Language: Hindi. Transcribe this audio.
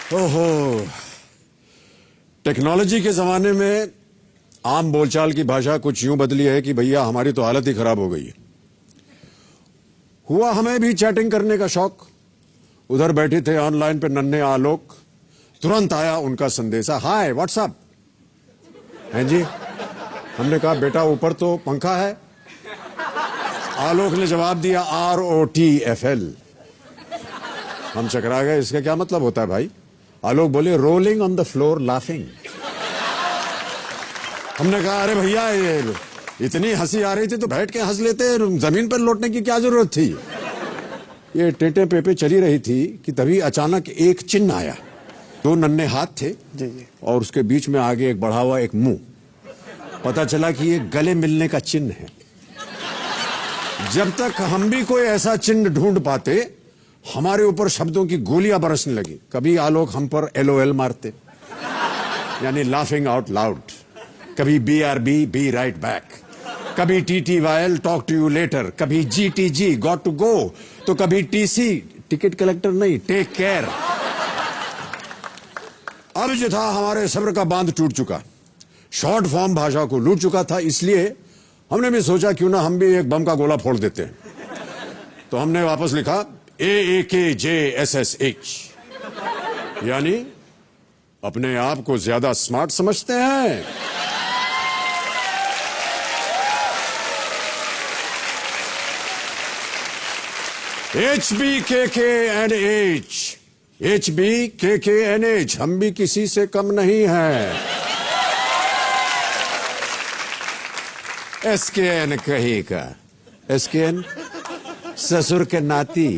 ओहो, टेक्नोलॉजी के जमाने में आम बोलचाल की भाषा कुछ यूं बदली है कि भैया हमारी तो हालत ही खराब हो गई है। हुआ हमें भी चैटिंग करने का शौक। उधर बैठे थे ऑनलाइन पे नन्हे आलोक, तुरंत आया उनका संदेशा, हाय व्हाट्सअप। हैं जी? हमने कहा बेटा ऊपर तो पंखा है। आलोक ने जवाब दिया ROTFL। हम चकरा गए, इसका क्या मतलब होता है भाई? आलोक बोले rolling on the floor laughing. हमने कहा अरे भैया ये इतनी हंसी आ रही थी तो बैठ के हंस लेते, जमीन पर लौटने की क्या जरूरत थी? ये टेटे पेपे चली रही थी कि तभी अचानक एक चिन्ह आया। दो नन्हे हाथ थे जी जी। और उसके बीच में आगे एक बढ़ा हुआ एक मुंह। पता चला कि ये गले मिलने का चिन्ह है। जब तक हम भी कोई ऐसा चिन्ह ढूंढ पाते, हमारे ऊपर शब्दों की गोलियां बरसने लगी। कभी आलोक हम पर LOL मारते, यानी लाफिंग आउट लाउड। कभी BRB बी राइट बैक, कभी TTYL talk to you later, कभी GTG गॉट टू गो, तो कभी TC टिकट कलेक्टर नहीं टेक केयर। अब जो था हमारे सब्र का बांध टूट चुका, शॉर्ट फॉर्म भाषा को लूट चुका था। इसलिए हमने भी सोचा क्यों ना हम भी एक बम का गोला फोड़ देते हैं। तो हमने वापस लिखा AAKJSSH, यानी अपने आप को ज्यादा स्मार्ट समझते हैं। HBKKNH, HBKKNH, हम भी किसी से कम नहीं हैं। SKN कहीं का, SKN ससुर के नाती।